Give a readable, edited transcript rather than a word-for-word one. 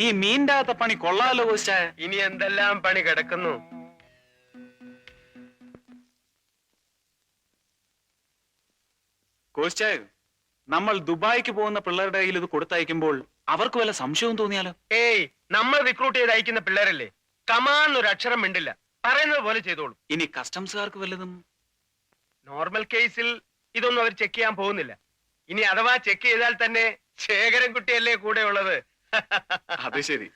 ഈ മീൻ്റെ അകത്തെ പണി കൊള്ളാലോ കോസ്റ്റ. ഇനി എന്തെല്ലാം പണി കിടക്കുന്നു. കോസ്റ്റ, നമ്മൾ ദുബായിക്ക് പോകുന്ന പിള്ളേരുടെ കയ്യിൽ ഇത് കൊടുത്തയക്കുമ്പോൾ അവർക്ക് വല്ല സംശയവും തോന്നിയാലോ? ഏയ്, നമ്മൾ റിക്രൂട്ട് ചെയ്ത് അയക്കുന്ന പിള്ളേരല്ലേ, കമാന്നൊരു അക്ഷരം മിണ്ടില്ല, പറയുന്നത് പോലെ ചെയ്തോളൂ. ഇനി കസ്റ്റംസുകാർക്ക് വല്ലതും? നോർമൽ കേസിൽ ഇതൊന്നും അവർ ചെക്ക് ചെയ്യാൻ പോകുന്നില്ല. ഇനി അഥവാ ചെക്ക് ചെയ്താൽ തന്നെ ശേഖരൻ കുട്ടിയല്ലേ കൂടെ ഉള്ളത്. അത് ശരി.